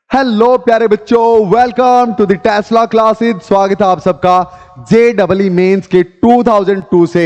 Hello प्यारे बच्चों, welcome to the Tesla classes. स्वागत है आप सबका JEE मेंस के 2002 से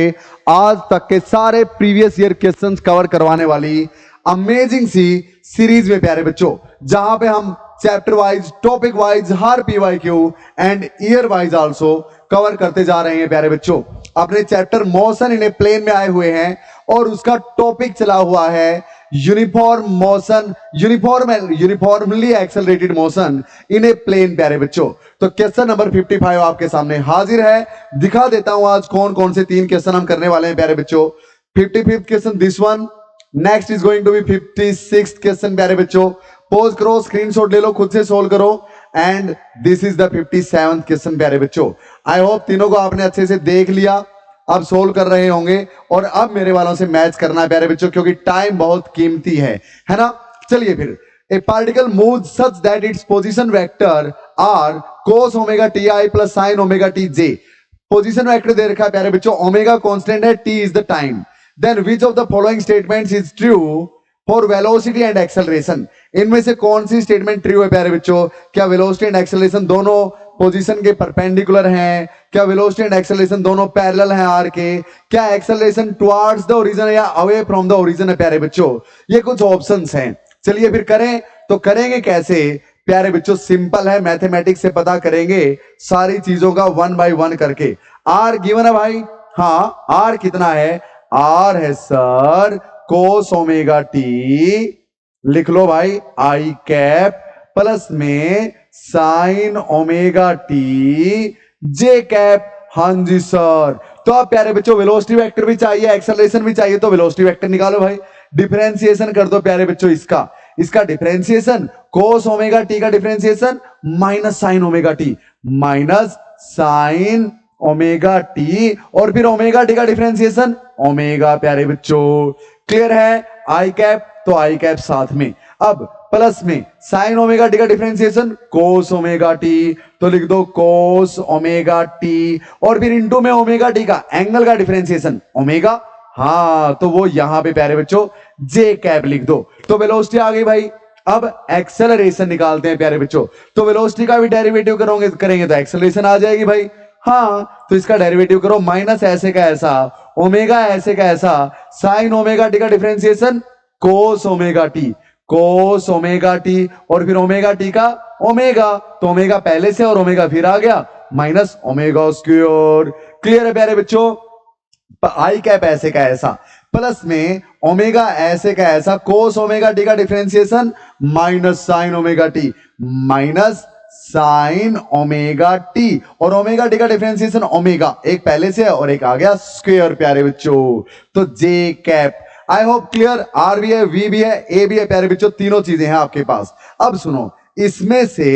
आज तक के सारे प्रीवियस ईयर क्वेश्चंस कवर करवाने वाली अमेजिंग सी सीरीज में प्यारे बच्चों, जहां पे हम चैप्टर वाइज, टॉपिक वाइज, हर PYQ and year wise also cover करते जा रहे हैं प्यारे बच्चों। अपने chapter motion in a plane में आए हुए हैं और उसका टॉपिक चला हुआ है uniform motion, uniformly accelerated motion in a plane प्यारे बच्चों। तो क्वेश्चन नंबर 55 आपके सामने हाजिर है। दिखा देता हूं आज कौन कौन से 3 क्वेश्चन हम करने वाले हैं प्यारे बच्चों। 55th question this one, next is going to be 56th question प्यारे बच्चों। पोज करो, स्क्रीनशॉट ले लो, खुद से सोल्व करो and this is the 57th question प्यारे बच्चों। आई होप तीनों को आपने अच्छे से देख लिया, अब सोल्व कर रहे होंगे और अब मेरे वालों से मैच करना है प्यारे बच्चों, क्योंकि टाइम बहुत कीमती है ना। चलिए फिर, a particle move such that its position vector r cos omega t i plus sine omega t j. Position vector दे रखा है प्यारे बच्चों, ओमेगा कांस्टेंट है, t is the time. Then which of the following statements is true for velocity and acceleration. इनमें से कौन सी statement true है प्यारे बच्चों? क्या वेलोसिटी एंड एक्सेलरेशन दोनों पोजीशन के परपेंडिकुलर हैं? क्या वेलोसिटी एंड एक्सेलरेशन दोनों पैरेलल हैं आर के? क्या एक्सेलरेशन टुवर्ड्स द ओरिजिन या अवे फ्रॉम द ओरिजिन है प्यारे बच्चों? ये कुछ ऑप्शंस हैं। चलिए फिर करें, तो करेंगे कैसे प्यारे बच्चों? सिंपल है, मैथमेटिक्स से पता करेंगे सारी चीजों का 1 बाय 1 करके। आर गिवन है भाई, हाँ आर कितना है? आर है सर cos ओमेगा टी, लिख लो भाई आई कैप, प्लस में sign omega t j cap. हाँ जी सर। तो अब प्यारे बच्चों वेलोसिटी वेक्टर भी चाहिए, एक्सेलरेशन भी चाहिए, तो वेलोसिटी वेक्टर निकालो भाई, डिफरेंशिएशन कर दो प्यारे बच्चों इसका डिफरेंशिएशन, cos ओमेगा टी का differentiation minus sign omega T, minus sign omega T, और फिर ओमेगा टी का डिफरेंशिएशन ओमेगा प्यारे बच्चों। क्लियर है? आई कैप, तो आई कैप साथ में, अब प्लस में साइन ओमेगा टी का डिफरेंशिएशन cos ओमेगा टी, तो लिख दो cos ओमेगा टी, और फिर इनटू में ओमेगा टी का एंगल का डिफरेंशिएशन ओमेगा, हाँ तो वो यहां पे प्यारे बच्चों जे कैप लिख दो। तो वेलोसिटी आ गई भाई। अब एक्सेलरेशन निकालते हैं प्यारे बच्चों। तो वेलोसिटी का भी डेरिवेटिव करेंगे तो एक्सेलरेशन आ जाएगी भाई। हाँ तो इसका डेरिवेटिव करो, माइनस ऐसे का ऐसा, ओमेगा ऐसे का ऐसा, साइन ओमेगा टी का differentiation cos omega T, cos omega T, और फिर ओमेगा टी का ओमेगा, तो ओमेगा पहले से और ओमेगा फिर आ गया, माइनस ओमेगा स्क्वायर। क्लियर है प्यारे बच्चों? आई कैप ऐसे का ऐसा, प्लस में ओमेगा ऐसे का ऐसा, cos ओमेगा टी का differentiation minus sign omega T, minus sign omega T, और ओमेगा टी का डिफरेंशिएशन ओमेगा, एक पहले से और एक आ गया स्क्वायर प्यारे बच्चों। तो j cap. I hope clear. R भी है, वी भी है, ए भी है प्यारे बच्चों, तीनों चीजें हैं आपके पास। अब सुनो, इसमें से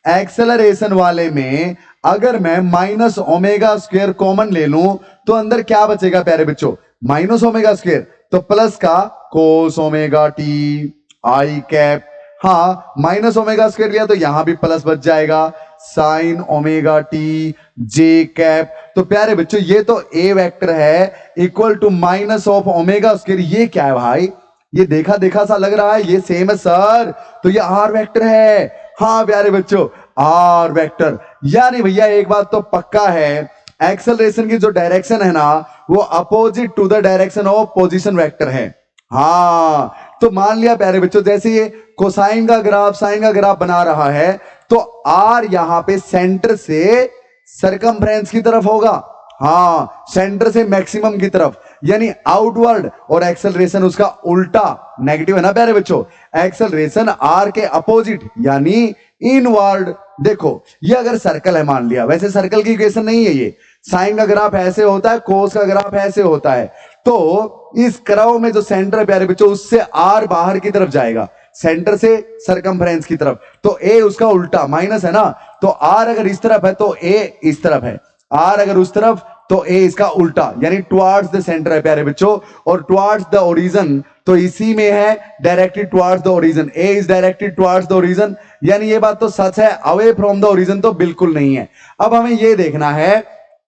एक्सेलरेशन वाले में अगर मैं माइनस ओमेगा स्क्वायर कॉमन ले लूं तो अंदर क्या बचेगा प्यारे बच्चों? माइनस ओमेगा स्क्वायर, तो प्लस का cos omega t i cap, हाँ माइनस ओमेगा स्क्वायर लिया तो यहां भी प्लस बच जाएगा, sine omega t j cap. तो प्यारे बच्चों ये तो ए वेक्टर है equal to minus of omega square. ये क्या है भाई? ये देखा देखा सा लग रहा है, ये सेम है सर, तो ये आर वेक्टर है। हाँ प्यारे बच्चों आर वेक्टर, यानी भैया एक बात तो पक्का है, एक्सेलरेशन की जो डायरेक्शन है ना वो opposite to the direction of position vector है। हाँ तो मान लिया प्यारे बच्चों, जैसे ये कोसाइन का ग्राफ साइन का ग्राफ बना रहा है, तो आर यहां पे सेंटर से सरकमफ्रेंस की तरफ होगा, हाँ सेंटर से मैक्सिमम की तरफ, यानी आउटवर्ड, और एक्सेलरेशन उसका उल्टा नेगेटिव है ना प्यारे बच्चों। एक्सेलरेशन आर के अपोजिट यानी इनवर्ड। देखो ये अगर सर्कल है मान लिया, वैसे सर्कल की इक्वेशन नहीं है ये, साइन का ग्राफ ऐसे होता है, कोस का ग्राफ ऐसे होता है, तो इस कर्व में जो सेंटर है प्यारे बच्चों उससे आर बाहर की तरफ जाएगा, सेंटर से सरकमफ्रेंस की तरफ, तो ए उसका उल्टा माइनस है ना, तो आर अगर इस तरफ है तो ए इस तरफ है, आर अगर उस तरफ तो ए इसका उल्टा, यानी टुवर्ड्स द सेंटर है प्यारे बच्चों, और टुवर्ड्स द ओरिजिन तो इसी में है directed towards the origin, A is directed towards the origin, यानी ये बात तो सच है, अवे फ्रॉम द ओरिजिन तो बिल्कुल नहीं है। अब हमें ये देखना है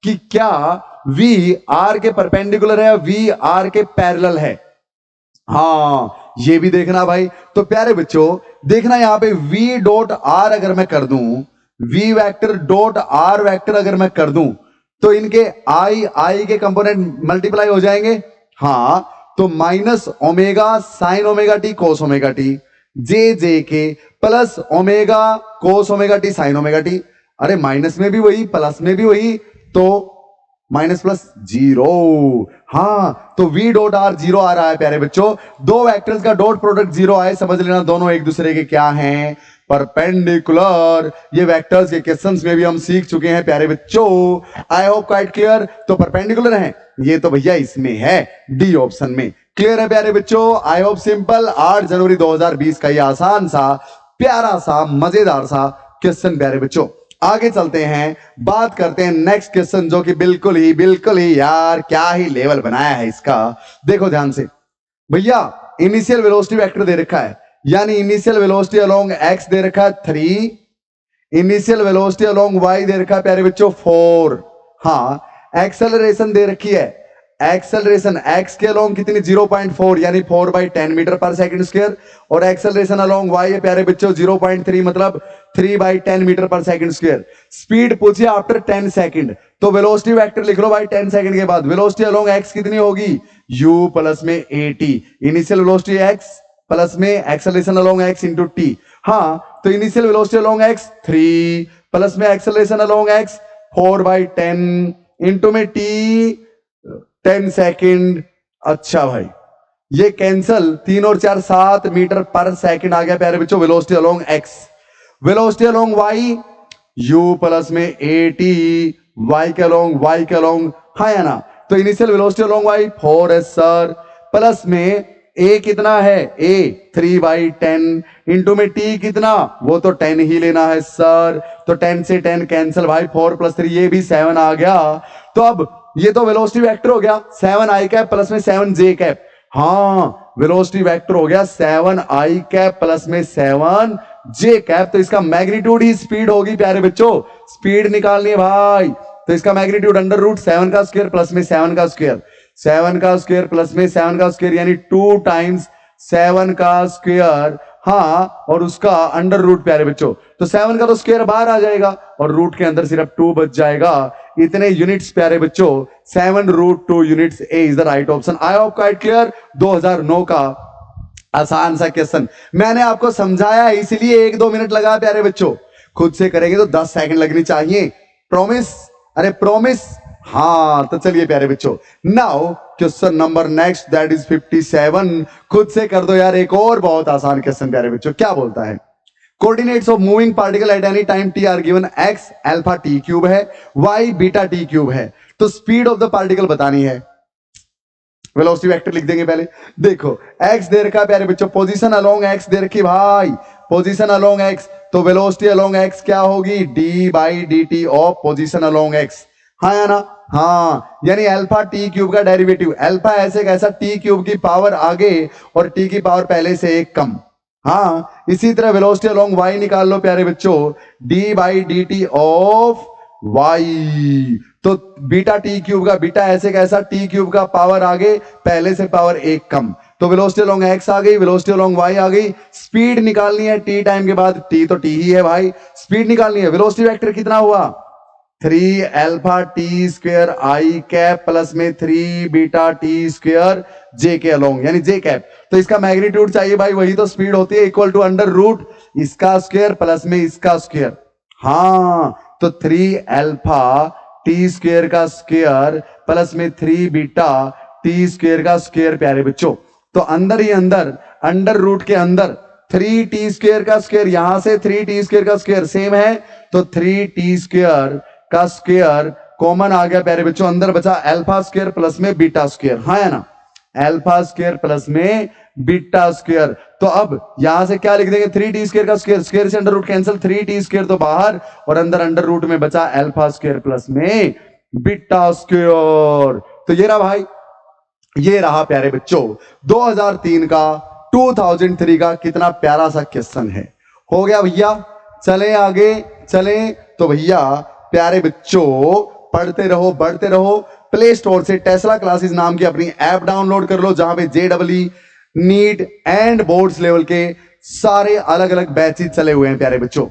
कि क्या वी आर के परपेंडिकुलर है या वी आर के पैरेलल है, हाँ ये भी देखना भाई। तो प्यारे बच्चों देखना यहां पे v डॉट r अगर मैं कर दूं, v vector dot r vector अगर मैं कर दूं, तो इनके i के कंपोनेंट मल्टीप्लाई हो जाएंगे। हां, तो minus omega sine omega t cos omega t, j के plus omega cos omega t sine omega t. अरे माइनस में भी वही, प्लस में भी वही, तो माइनस प्लस जीरो। हां, तो v डॉट आर जीरो आ रहा है प्यारे बच्चों। दो वेक्टर्स का डॉट प्रोडक्ट जीरो आए, समझ लेना दोनों एक दूसरे के क्या हैं, परपेंडिकुलर। ये वेक्टर्स के क्वेश्चंस में भी हम सीख चुके हैं प्यारे बच्चों। I hope quite clear. तो परपेंडिकुलर हैं ये, तो भैया इसमें है डी ऑप्शन में। क्लियर है प्यारे बच्चों? I hope simple. 8 जनवरी 2020 का ये आसान सा, प्यारा सा, मजेदार सा क्वेश्चन प्यारे बच्चों। आगे चलते हैं, बात करते हैं नेक्स्ट क्वेश्चन, जो कि बिल्कुल ही यार क्या ही लेवल बनाया है इसका। देखो ध्यान से भैया, इनिशियल वेलोसिटी वेक्टर दे रखा है, यानी इनिशियल वेलोसिटी अलोंग एक्स दे रखा है 3, initial velocity along why they रखा है प्यारे बच्चों 4। हाँ, एक्सेलरेशन दे रखी है, एक्सेलरेशन एक्स के अलोंग कितनी 0.4 यानी 4/10 मीटर पर सेकंड स्क्वायर, और एक्सेलरेशन अलोंग वाई है प्यारे बच्चों 0.3 मतलब 3/10 मीटर पर सेकंड स्क्वायर। स्पीड पूछिए आफ्टर 10 सेकंड, तो वेलोसिटी वेक्टर लिख लो भाई 10 सेकंड के बाद। वेलोसिटी अलोंग एक्स कितनी होगी, u प्लस में at, initial velocity x plus में acceleration along x into t. हाँ, तो initial velocity along x 3 plus में एक्सेलरेशन अलोंग एक्स 4/10 इंटू में टी 10 सेकंड। अच्छा भाई, ये कैंसल, 3 और 4 7 मीटर पर सेकंड आ गया प्यारे बच्चों velocity along x. Velocity along y, u plus में at, y के अलोंग, हाँ या ना। तो इनिशियल वेलोसिटी अलोंग वाई 4 है सर, प्लस में a कितना है, a 3/10 इंटू में t कितना, वो तो 10 ही लेना है सर। तो 10 से 10 कैंसिल भाई, 4 + 3 ये भी 7 आ गया। तो अब ये तो वेलोसिटी वेक्टर हो गया 7i कैप प्लस में 7j कैप। हाँ, वेलोसिटी वेक्टर हो गया 7i कैप प्लस में 7j कैप। तो इसका मैग्नीट्यूड ही स्पीड होगी प्यारे बच्चों। स्पीड निकालनी है भाई, तो इसका मैग्नीट्यूड √7 का स्क्वायर प्लस में 7 का स्क्वायर, 7 का स्क्वायर प्लस में 7 का स्क्वायर यानी 2 टाइम्स 7 का स्क्वायर। हाँ, और उसका √, प्यारे बच्चों। तो 7 का तो स्क्वायर बाहर आ जाएगा और रूट के अंदर सिर्फ 2 बच जाएगा। इतने यूनिट्स प्यारे बच्चों, 7√2 units. A is the right option. I hope quite clear. 2009 का आसान सा क्वेश्चन मैंने आपको समझाया, इसलिए 1-2 मिनट लगा प्यारे बच्चों। खुद से करेंगे तो 10 सेकंड लगनी चाहिए। प्रॉमिस? अरे प्रॉमिस। हाँ, तो चलिए प्यारे बच्चों, now question number next, that is 57। खुद से कर दो यार, एक और बहुत आसान क्वेश्चन प्यारे बच्चों। क्या बोलता है, coordinates of moving particle at any time t are given, x alpha t cube है, y बीटा t क्यूब है। तो स्पीड ऑफ द पार्टिकल बतानी है। वेलोसिटी वेक्टर लिख देंगे पहले। देखो x दे रखा है प्यारे बच्चों, पोजीशन अलोंग x दे रखी भाई, पोजीशन अलोंग x। तो वेलोसिटी अलोंग x क्या होगी, d/dt of position along x। हाँ या ना? हाँ, यानी अल्फा t क्यूब का डेरिवेटिव, अल्फा ऐसे कैसा, t क्यूब की पावर आगे और t की पावर पहले से 1 कम। हाँ, इसी तरह वेलोसिटी अलोंग y निकाल लो प्यारे बच्चों, d/dt ऑफ y। तो बीटा t क्यूब का, बीटा ऐसे कैसा, t क्यूब का पावर आगे पहले से पावर 1 कम। तो वेलोसिटी अलोंग x आ गई, वेलोसिटी अलोंग y आ गई। स्पीड निकालनी है t टाइम के बाद, t तो t ही है भाई। स्पीड निकालनी है, वेलोसिटी वेक्टर कितना हुआ, 3 alpha t square i cap plus में 3 बीटा t स्क्वायर j के अलोंग यानी j कैप। तो इसका मैग्नीट्यूड चाहिए भाई, वही तो स्पीड होती है, इक्वल टू √ इसका स्क्वायर प्लस में इसका स्क्वायर। हाँ, तो 3 अल्फा t स्क्वायर का स्क्वायर प्लस में 3 बीटा t स्क्वायर का स्क्वायर प्यारे बच्चों। तो अंदर ही अंदर √ के अंदर 3t स्क्वायर का स्क्वायर, यहां से 3t स्क्वायर का स्क्वायर सेम है, तो 3t स्क्वायर का स्क्वायर कॉमन आ गया प्यारे बच्चों। अंदर बचा अल्फा स्क्वायर प्लस में बीटा स्क्वायर। हाँ या ना? अल्फा स्क्वायर प्लस में बीटा स्क्वायर। तो अब यहां से क्या लिख देंगे, 3t स्क्वायर का स्क्वायर, स्क्वायर से √ कैंसिल, 3t स्क्वायर तो बाहर और अंदर √ में बचा अल्फा स्क्वायर प्लस में बीटा स्क्वायर। तो ये रहा भाई, ये रहा प्यारे बच्चों 2003 का 2003 का कितना प्यारा सा क्वेश्चन है। हो गया भैया, चले आगे चले। तो भैया प्यारे बच्चों, पढ़ते रहो, बढ़ते रहो। प्ले स्टोर से टेस्ला क्लासेस नाम की अपनी ऐप डाउनलोड कर लो, जहां पे JEE neat and boards level के सारे अलग अलग बैचेज चले हुए हैं प्यारे बच्चों।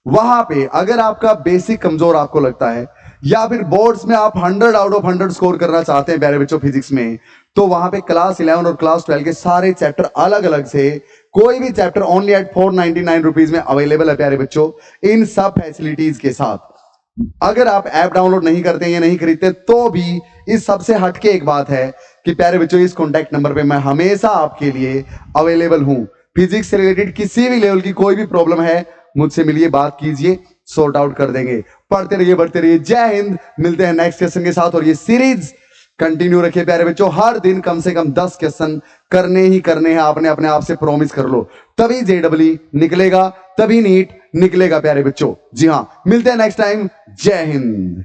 वहां पे अगर आपका बेसिक कमजोर आपको लगता है या फिर बोर्ड्स में आप 100 आउट ऑफ 100 स्कोर करना चाहते हैं प्यारे बच्चों फिजिक्स में, तो वहां पे क्लास 11 और क्लास 12 के सारे चैप्टर अलग अलग से, कोई भी चैप्टर ओनली एट 499 रुपीज में अवेलेबल है प्यारे बच्चों, इन सब फैसिलिटीज के साथ। अगर आप ऐप डाउनलोड नहीं करते या नहीं खरीदते तो भी इस सबसे हटके एक बात है कि प्यारे बच्चों इस कॉन्टैक्ट नंबर पे मैं हमेशा आपके लिए अवेलेबल हूं। फिजिक्स से रिलेटेड किसी भी लेवल की कोई भी प्रॉब्लम है, मुझसे मिलिए, बात कीजिए, सॉर्ट आउट कर देंगे। पढ़ते रहिए, बढ़ते रहिए। जय हिंद। मिलते हैं नेक्स्ट क्वेश्चन के साथ और ये सीरीज कंटिन्यू रखिए प्यारे बच्चों। हर दिन कम से कम 10 क्वेश्चन करने ही करने हैं, आपने अपने आप से प्रॉमिस कर लो, तभी जेडब्ल्यू निकलेगा, तभी नीट निकलेगा प्यारे बच्चों। जी हां, मिलते हैं नेक्स्ट टाइम। जय हिंद।